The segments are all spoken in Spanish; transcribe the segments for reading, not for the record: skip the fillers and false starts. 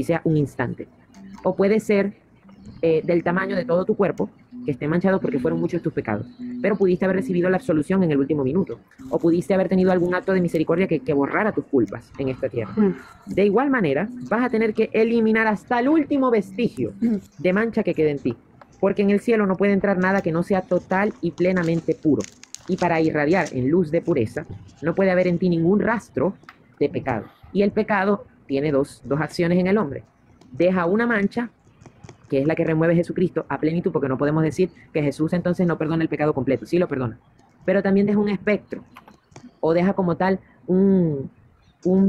sea un instante. O puede ser del tamaño de todo tu cuerpo, que esté manchado porque fueron muchos tus pecados. Pero pudiste haber recibido la absolución en el último minuto. O pudiste haber tenido algún acto de misericordia que borrara tus culpas en esta tierra. De igual manera, vas a tener que eliminar hasta el último vestigio de mancha que quede en ti. Porque en el cielo no puede entrar nada que no sea total y plenamente puro. Y para irradiar en luz de pureza, no puede haber en ti ningún rastro de pecado. Y el pecado tiene dos acciones en el hombre. Deja una mancha, que es la que remueve Jesucristo a plenitud, porque no podemos decir que Jesús entonces no perdona el pecado completo, sí lo perdona. Pero también deja un espectro, o deja como tal un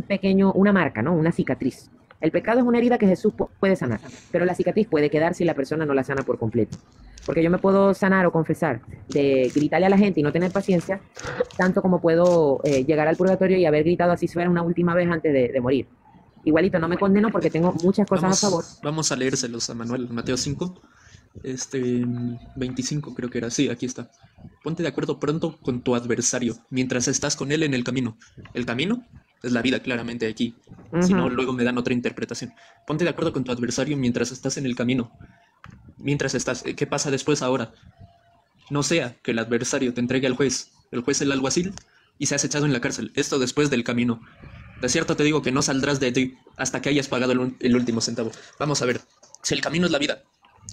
pequeño, una marca, ¿no? Una cicatriz. El pecado es una herida que Jesús puede sanar, pero la cicatriz puede quedar si la persona no la sana por completo. Porque yo me puedo sanar o confesar de gritarle a la gente y no tener paciencia, tanto como puedo llegar al purgatorio y haber gritado así fuera una última vez antes de morir. Igualito, no me condeno porque tengo muchas cosas a favor. Vamos a leérselos a Manuel, Mateo 5, 25 creo que era, sí, aquí está. Ponte de acuerdo pronto con tu adversario, mientras estás con él en el camino. ¿El camino? Es la vida, claramente, aquí. Si no, luego me dan otra interpretación. Ponte de acuerdo con tu adversario mientras estás en el camino. Mientras estás, ¿qué pasa después ahora? No sea que el adversario te entregue al juez, el juez el alguacil, y seas echado en la cárcel. Esto después del camino. De cierto te digo que no saldrás de ti hasta que hayas pagado el último centavo. Vamos a ver, si el camino es la vida,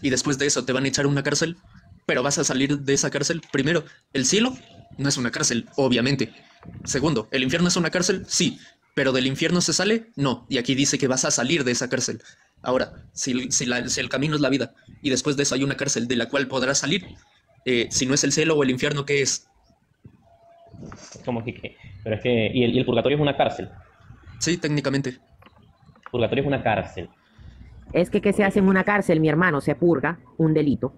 y después de eso te van a echar a una cárcel, pero vas a salir de esa cárcel. Primero, el cielo no es una cárcel, obviamente. Segundo, ¿el infierno es una cárcel? Sí, pero ¿del infierno se sale? No, y aquí dice que vas a salir de esa cárcel. Ahora, si el camino es la vida, y después de eso hay una cárcel de la cual podrás salir, si no es el cielo o el infierno, ¿qué es? Como que, pero es que, y el purgatorio es una cárcel. Sí, técnicamente. El purgatorio es una cárcel. Es que, ¿qué se hace en una cárcel, mi hermano? Se purga un delito.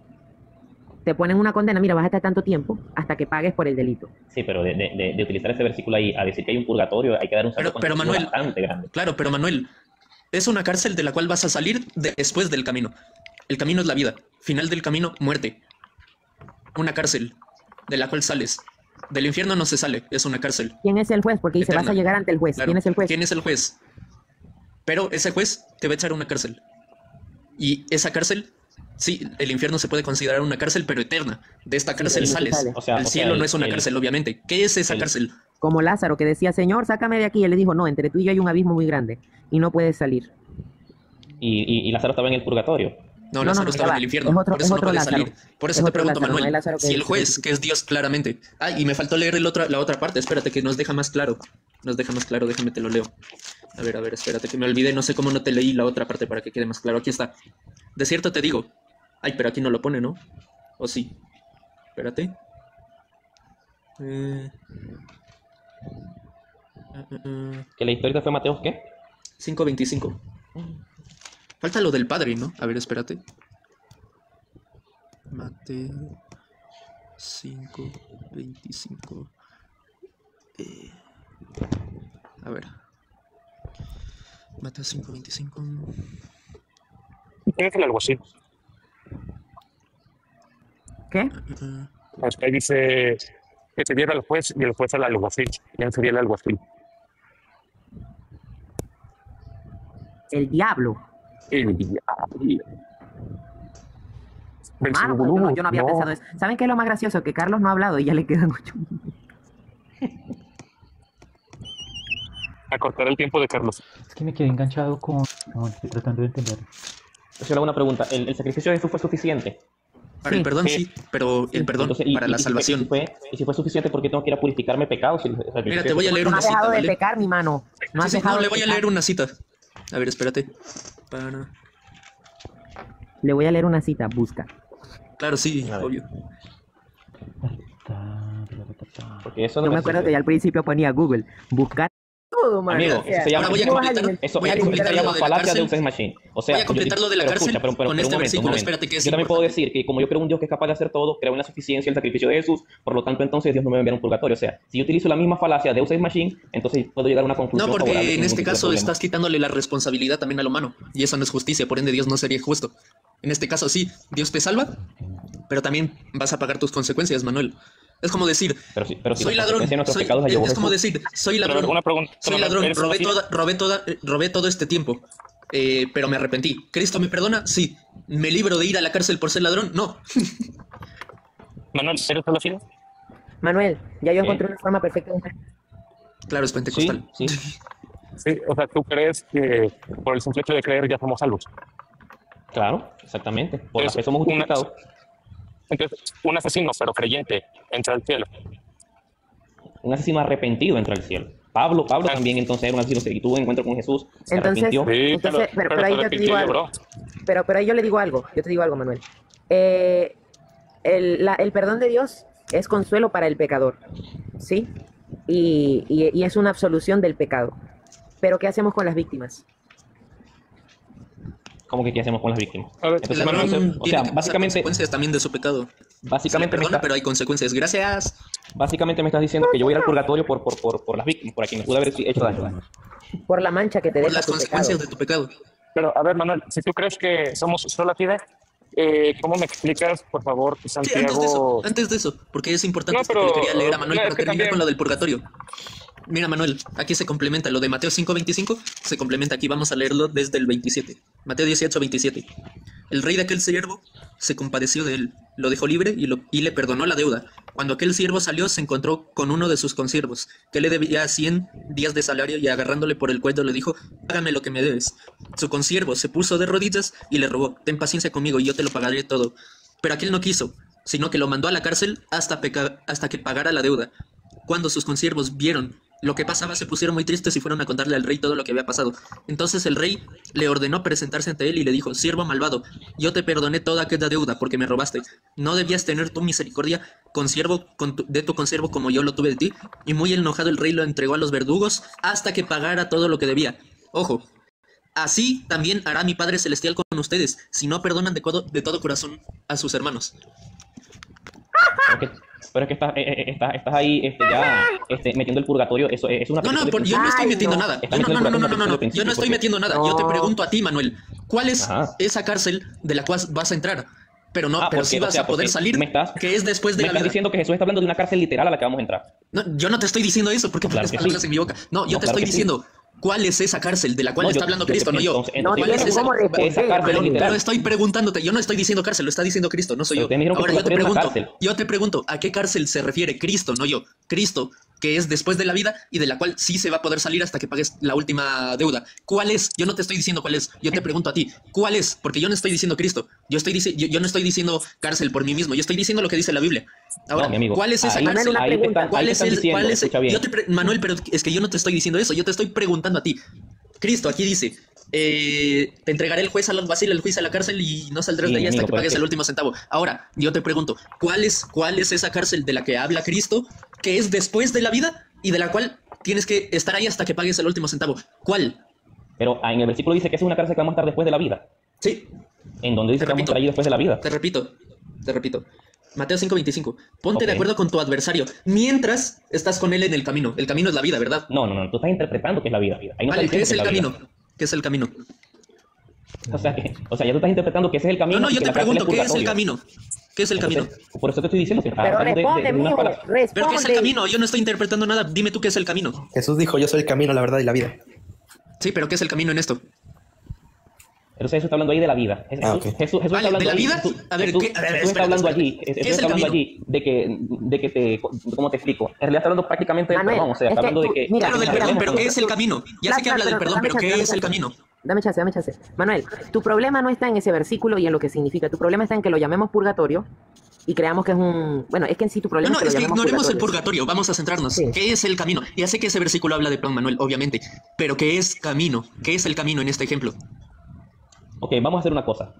Te ponen una condena, mira, vas a estar tanto tiempo hasta que pagues por el delito. Sí, pero de utilizar ese versículo ahí a decir que hay un purgatorio, hay que dar un salto pero Manuel, bastante grande. Claro, pero Manuel, es una cárcel de la cual vas a salir después del camino. El camino es la vida. Final del camino, muerte. Una cárcel de la cual sales. Del infierno no se sale, es una cárcel. ¿Quién es el juez? Porque dice, Eterna. vas a llegar ante el juez. Claro. ¿Quién es el juez? ¿Quién es el juez? Pero ese juez te va a echar a una cárcel. Y esa cárcel, sí, el infierno se puede considerar una cárcel, pero eterna. De esta cárcel sales. El cielo no es una cárcel, obviamente. ¿Qué es esa cárcel? Como Lázaro, que decía, Señor, sácame de aquí. Y él le dijo, no, entre tú y yo hay un abismo muy grande. Y no puedes salir. Y Lázaro estaba en el purgatorio. No, Lázaro estaba en el infierno, por eso no puede salir. Por eso te pregunto, Manuel, si el juez, que es Dios claramente... Ah, y me faltó leer la otra parte, espérate, que nos deja más claro. Nos deja más claro, déjame te lo leo. A ver, espérate, que me olvidé, no sé cómo no te leí la otra parte para que quede más claro. Aquí está. De cierto te digo... Ay, pero aquí no lo pone, ¿no? ¿O sí? Espérate. ¿Que la historia fue Mateo qué? 5:25. Falta lo del padre, ¿no? A ver, espérate. Mateo 5:25. A ver. Mateo 5:25. ¿Quién es el alguacil? ¿Qué? Pues ahí dice que se diera al juez y el juez al alguacil. ¿Quién sería el alguacil? El diablo. El diablo. Mano, pues yo no había pensado eso. ¿Saben qué es lo más gracioso? Que Carlos no ha hablado y ya le quedan 8 minutos. A cortar el tiempo de Carlos. Es que me quedé enganchado con... No, estoy tratando de entender. Yo le hago una pregunta. ¿El sacrificio de Jesús fue suficiente? Para el perdón sí, pero el perdón Entonces, para la salvación. Si fue suficiente, ¿por qué tengo que ir a purificarme pecados? Mira, te voy a leer No una has cita, dejado de ¿vale? pecar, mi mano. No has Sí, dejado no, de le voy a pecar. leer una cita. A ver, espérate. Le voy a leer una cita, busca. Claro, sí, obvio. Porque eso Yo no me acuerdo que ya al principio ponía Google, buscar todo, man. Amigo, O sea, eso se llama, ahora voy a completar, eso voy a se completar llama lo de la falacia de cárcel. Deus Machine. O sea, Voy a completar lo de la pero cárcel escucha, con un este momento, versículo. un momento. Espérate, que es Yo también puedo importante. decir que como yo creo un Dios que es capaz de hacer todo, creo en la suficiencia y el sacrificio de Jesús, por lo tanto entonces Dios no me va a enviar un purgatorio. O sea, si yo utilizo la misma falacia de Deus Ex Machine, entonces puedo llegar a una conclusión No, porque favorable sin en este ningún tipo de caso problema. estás quitándole la responsabilidad también al humano. Y eso no es justicia, por ende Dios no sería justo. En este caso sí, Dios te salva, pero también vas a pagar tus consecuencias, Manuel. Es como decir, pero si soy la ladrón, consecuencia de nuestros soy, pecados la llevó es como Jesús. decir, soy Pero ladrón, una pregunta. soy ladrón, ¿Eres robé así? todo este tiempo. pero me arrepentí. ¿Cristo me perdona? Sí. ¿Me libro de ir a la cárcel por ser ladrón? No. Manuel, ¿eres solo fide? Manuel, ya yo ¿Qué? encontré una forma perfecta de... Claro, es Sí, pentecostal. sí. Sí, o sea, ¿tú crees que por el simple hecho de creer ya somos salvos? Claro, exactamente. Por la Es fe somos una- justificados. Entonces, un asesino, pero creyente, entra al cielo. Un asesino arrepentido entra al cielo. Pablo Ah. también entonces era un asesino y tuvo un encuentro con Jesús, se Entonces- arrepintió. Sí, Entonces, pero te ahí yo te arrepintió, digo algo. bro. Pero ahí yo le digo algo, Manuel. El perdón de Dios es consuelo para el pecador, ¿sí? Y es una absolución del pecado. Pero ¿qué hacemos con las víctimas? ¿Cómo que qué hacemos con las víctimas? A ver, El Entonces, ladrón o sea, tiene que pasar básicamente, consecuencias también de su pecado. Se le básicamente me perdona, estás, pero hay consecuencias. Gracias. básicamente me estás diciendo que yo voy al purgatorio por las víctimas, por a quien me pudo haber hecho daño. Por la mancha que te Por deja las tu consecuencias pecado. de tu pecado. Pero, a ver, Manuel, si tú crees que somos sola fide, ¿cómo me explicas, por favor, que Sí, Santiago... antes de eso, porque es importante No, esto que le pero, quería leer a Manuel no, para es que terminar también- con lo del purgatorio. Mira, Manuel, aquí se complementa lo de Mateo 5:25, se complementa aquí, vamos a leerlo desde el 27. Mateo 18:27. El rey de aquel siervo se compadeció de él, lo dejó libre y le perdonó la deuda. Cuando aquel siervo salió, se encontró con uno de sus consiervos, que le debía 100 días de salario, y agarrándole por el cuello le dijo: págame lo que me debes. Su consiervo se puso de rodillas y le rogó: ten paciencia conmigo y yo te lo pagaré todo. Pero aquel no quiso, sino que lo mandó a la cárcel hasta que pagara la deuda. Cuando sus consiervos vieron lo que pasaba, se pusieron muy tristes y fueron a contarle al rey todo lo que había pasado. Entonces el rey le ordenó presentarse ante él y le dijo: siervo malvado, yo te perdoné toda aquella deuda porque me robaste. ¿No debías tener tu misericordia de tu consiervo como yo lo tuve de ti? Y muy enojado el rey lo entregó a los verdugos hasta que pagara todo lo que debía. Ojo, así también hará mi Padre Celestial con ustedes, si no perdonan de todo corazón a sus hermanos. Pero es que estás ahí ya metiendo el purgatorio. Eso es una No, petición de yo no estoy Ay, metiendo no. nada. Está Yo no, metiendo no, no, el no, no, no, principio, yo no estoy porque- metiendo nada. Yo te No. pregunto a ti, Manuel, ¿cuál es Ajá. esa cárcel de la cual vas a entrar? Pero no, pero porque, sí o vas sea, a poder porque salir, que es después de me la estás vida. diciendo que Jesús está hablando de una cárcel literal a la que vamos a entrar. No, yo no te estoy diciendo eso porque Claro pones que palabras sí. en mi boca. No, yo No, te claro estoy que sí. diciendo cuál es esa cárcel de la cual No, está yo- hablando yo- Cristo, no yo. entonces- No entonces- ¿Cuál es tienes esa? cómo responder, esa cárcel Manuel. literal. Pero estoy preguntándote, yo no estoy diciendo cárcel, lo está diciendo Cristo, no soy Pero yo. ustedes me dijeron que Ahora yo te purgatorio era una pregunto, cárcel. yo te pregunto, ¿a qué cárcel se refiere Cristo, no yo? Cristo, que es después de la vida y de la cual sí se va a poder salir hasta que pagues la última deuda. ¿Cuál es? Yo no te estoy diciendo cuál es, yo te pregunto a ti, ¿cuál es? Porque yo no estoy diciendo Cristo, yo no estoy diciendo cárcel por mí mismo, yo estoy diciendo lo que dice la Biblia. Ahora, No, mi amigo, ¿cuál es esa ahí- cárcel? una ahí te pregunta. están- ¿Cuál ahí te es están el, diciendo, cuál es el- escucha bien. Manuel, pero es que yo no te estoy diciendo eso, yo te estoy preguntando a ti. Cristo aquí dice: te entregaré el juez al alguacil, el juez a la cárcel y no saldrás Sí, de ahí hasta amigo, que pero pagues es que- el último centavo. Ahora, yo te pregunto, ¿cuál es esa cárcel de la que habla Cristo, que es después de la vida y de la cual tienes que estar ahí hasta que pagues el último centavo? ¿Cuál? Pero en el versículo dice que es una cárcel que vamos a estar después de la vida. Sí, En donde dice Te que vamos a repito. estar allí después de la vida. te repito. Mateo 5:25. Ponte Ok. de acuerdo con tu adversario mientras estás con él en el camino. El camino es la vida, ¿verdad? No, tú estás interpretando que es la vida. Ahí no Vale, está ¿qué es el diciendo que camino? ¿Qué es el camino? es la vida. O sea, ya tú estás interpretando que ese es el camino. No, y yo que te la cárcel pregunto, ¿qué es el purgatorio. camino? ¿Qué es el camino? Entonces, por eso te estoy diciendo que estás Pero hablando responde, de una mijo, palabra. ¿Pero qué es el responde. camino? Yo no estoy interpretando nada. Dime tú qué es el camino. Jesús dijo, yo soy el camino, la verdad y la vida. Sí, pero ¿qué es el camino en esto? Entonces Jesús está hablando ahí de la vida. Ah, ok. Jesús Vale, está hablando ¿de la ahí- vida? Jesús- A ver, Jesús- ¿qué? A ver, Jesús está espérate, hablando espérate. allí. ¿Qué Jesús es está el hablando camino? allí de que te... ¿Cómo te explico? En realidad está hablando prácticamente del Manuel, perdón. O sea, es está que hablando de tú- que... mira, Claro, del mira, perdón, mira, pero ¿qué es el camino? Ya sé que habla del perdón, pero ¿qué es el camino? Dame chance. Manuel, tu problema no está en ese versículo y en lo que significa. Tu problema está en que lo llamemos purgatorio y creamos que es un... Bueno, es que en sí tu problema No, es que es lo que llamemos ignoremos el purgatorio. purgatorio, vamos a centrarnos. Sí. ¿Qué es el camino? Ya sé que ese versículo habla de perdón, Manuel, obviamente, pero ¿qué es camino? ¿Qué es el camino en este ejemplo? Ok, vamos a hacer una cosa.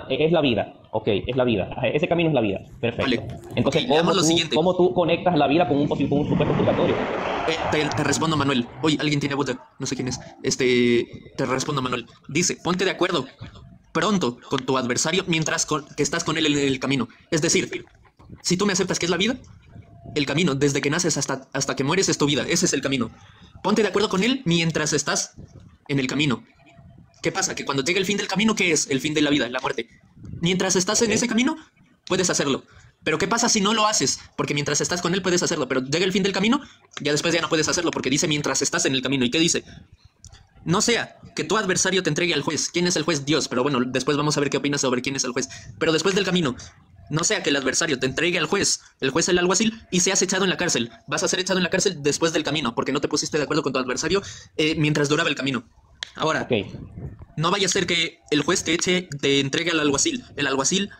Es la vida. Ok, es la vida. Ese camino es la vida. Perfecto. Vale. Entonces, Ok, leamos lo tú, siguiente. ¿cómo tú conectas la vida con un supuesto purgatorio? Te respondo, Manuel. Oye, alguien tiene voz, no sé quién es. Te respondo, Manuel. Dice: ponte de acuerdo pronto con tu adversario mientras que estás con él en el camino. Es decir, si tú me aceptas que es la vida, el camino, desde que naces hasta que mueres, es tu vida. Ese es el camino. Ponte de acuerdo con él mientras estás en el camino. ¿Qué pasa? Que cuando llegue el fin del camino, ¿qué es el fin de la vida? La muerte. Mientras estás en ese camino, puedes hacerlo. Pero ¿qué pasa si no lo haces? Porque mientras estás con él puedes hacerlo, pero llega el fin del camino, ya después ya no puedes hacerlo, porque dice mientras estás en el camino. ¿Y qué dice? no sea que tu adversario te entregue al juez. ¿Quién es el juez? Dios. Pero bueno, después vamos a ver qué opinas sobre quién es el juez. Pero después del camino, no sea que el adversario te entregue al juez, el juez el alguacil, y seas echado en la cárcel. Vas a ser echado en la cárcel después del camino, porque no te pusiste de acuerdo con tu adversario mientras duraba el camino. Ahora, Ok. no vaya a ser que el juez te entregue al alguacil. El alguacil,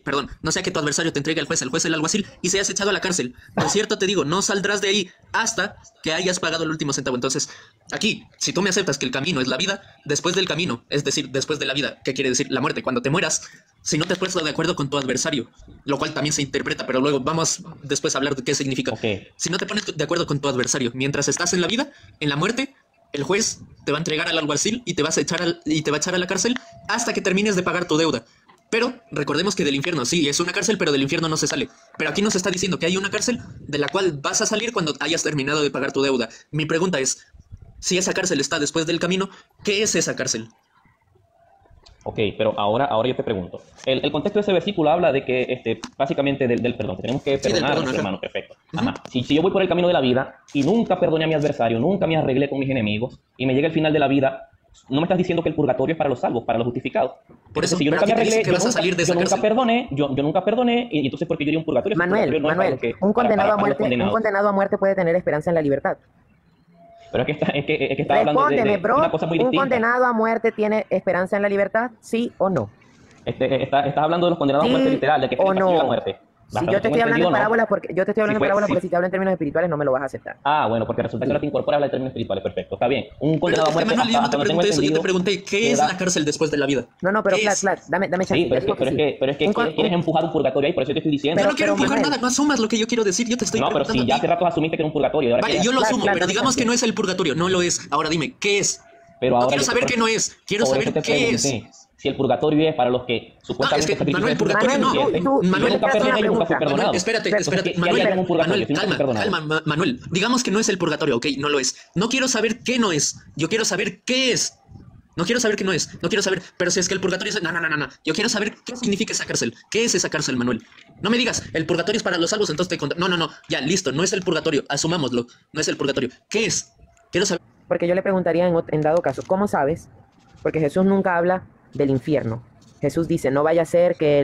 perdón, no sea que tu adversario te entregue al juez, el juez el alguacil, y seas echado a la cárcel. Por cierto, te digo, no saldrás de ahí hasta que hayas pagado el último centavo. Entonces, aquí, si tú me aceptas que el camino es la vida, después del camino, es decir, después de la vida, ¿qué quiere decir? La muerte. Cuando te mueras, si no te has puesto de acuerdo con tu adversario, lo cual también se interpreta, pero luego vamos después a hablar de qué significa. Ok. Si no te pones de acuerdo con tu adversario, mientras estás en la vida, en la muerte, el juez te va a entregar al alguacil y te va a echar a la cárcel hasta que termines de pagar tu deuda. Pero recordemos que del infierno, sí, es una cárcel, pero del infierno no se sale. Pero aquí nos está diciendo que hay una cárcel de la cual vas a salir cuando hayas terminado de pagar tu deuda. Mi pregunta es, si esa cárcel está después del camino, ¿qué es esa cárcel? Ok, pero ahora yo te pregunto. El contexto de ese versículo habla de que, básicamente, del perdón, que tenemos que Sí, del perdonar a perdón, nuestro ajá. hermano, perfecto. Ajá. Si yo voy por el camino de la vida y nunca perdoné a mi adversario, nunca me arreglé con mis enemigos, y me llega el final de la vida, no me estás diciendo que el purgatorio es para los salvos, para los justificados. Por eso, Entonces, si yo pero nunca me aquí te dice arreglé, que vas a salir de esa yo nunca cárcel. perdoné, yo nunca perdoné, y entonces, ¿por qué yo iría a un purgatorio? Si el Manuel, purgatorio no es para Manuel, los que- un condenado a para los muerte, un condenados. condenado a muerte puede tener esperanza en la libertad. Pero es que está hablando Respóndeme, de bro. una cosa muy ¿Un distinta. condenado a muerte tiene esperanza en la libertad? ¿Sí o no? Estás hablando de los condenados a ¿Sí muerte literal, de que o tienen castigo de la no? muerte. Si Hasta yo donde te tengo estoy hablando entendido, en no. parábolas porque yo te estoy hablando en fue- parábolas si- porque si te hablo en términos espirituales no me lo vas a aceptar. Ah, bueno, porque resulta que ahora te incorpora hablar de términos espirituales, perfecto, está bien. Un Pero condenado a muerte, Manuel, yo no hasta te donde tengo pregunté eso, yo te entendido, pregunté, ¿qué es queda- la cárcel después de la vida? No, pero ¿Qué Flat, es? Flat, dame chance. Sí, ya pero digo que sí. es que Un con- quieres empujar un purgatorio ahí, por eso te estoy diciendo. Yo no quiero pero, empujar Manuel. nada, no asumas lo que yo quiero decir, yo te estoy No, pero si preguntando ya a hace ti. rato asumiste que era un purgatorio y ahora Vale, quieres- yo lo Flat, asumo, Flat, pero dame digamos chance. que no es el purgatorio, no lo es. Ahora dime, ¿qué es? Pero No ahora quiero yo te saber pre- qué no es, quiero por saber eso te qué es. pregunté si el purgatorio es para los que supuestamente que, Manuel, el purgatorio no. Manuel, tú- Manuel, yo nunca perdoné y nunca fui Manuel, perdonado. Manuel, espérate, Pero, espérate, ¿qué Manuel, haría en un purgatorio Manuel, si nunca fui calma, perdonado? calma, Manuel, digamos que no es el purgatorio, ok, no lo es. No quiero saber qué no es, yo quiero saber qué es. No quiero saber qué no es, no quiero saber, pero si es que el purgatorio es... No, no, no, no, no. Yo quiero saber qué significa esa cárcel. ¿Qué es esa cárcel, Manuel? No me digas, el purgatorio es para los salvos, entonces te... No, no, no, ya, listo, no es el purgatorio, asumámoslo, no es el purgatorio. ¿Qué es? Quiero saber... Porque yo le preguntaría en dado caso, ¿cómo sabes? Porque Jesús nunca habla del infierno. Jesús dice, no vaya a ser que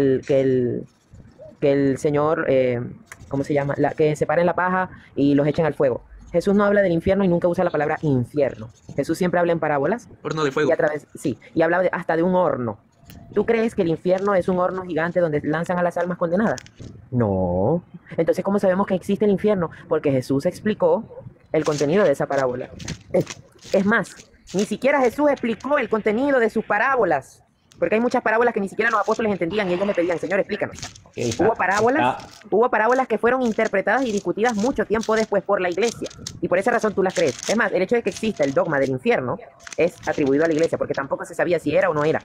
el Señor, ¿cómo se llama? Que separen la paja y los echen al fuego. Jesús no habla del infierno y nunca usa la palabra infierno. Jesús siempre habla en parábolas Horno de y fuego. a través, sí, y habla hasta de un horno. ¿Tú crees que el infierno es un horno gigante donde lanzan a las almas condenadas? No. Entonces, ¿cómo sabemos que existe el infierno? Porque Jesús explicó el contenido de esa parábola. Es más, ni siquiera Jesús explicó el contenido de sus parábolas. Porque hay muchas parábolas que ni siquiera los apóstoles entendían y ellos le pedían, Señor, explícanos. Hubo parábolas que fueron interpretadas y discutidas mucho tiempo después por la iglesia. Y por esa razón tú las crees. Es más, el hecho de que exista el dogma del infierno es atribuido a la iglesia, porque tampoco se sabía si era o no era.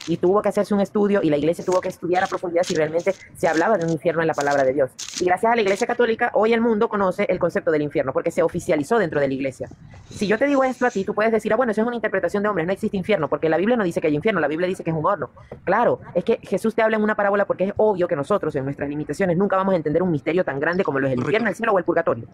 Y tuvo que hacerse un estudio y la iglesia tuvo que estudiar a profundidad si realmente se hablaba de un infierno en la palabra de Dios. Y gracias a la iglesia católica, hoy el mundo conoce el concepto del infierno, porque se oficializó dentro de la iglesia. Si yo te digo esto a ti, tú puedes decir, ah, bueno, eso es una interpretación de hombres, no existe infierno, porque la Biblia no dice que hay infierno, la Biblia dice que es un horno. Claro, es que Jesús te habla en una parábola porque es obvio que nosotros, en nuestras limitaciones, nunca vamos a entender un misterio tan grande como lo es el infierno, el cielo o el purgatorio.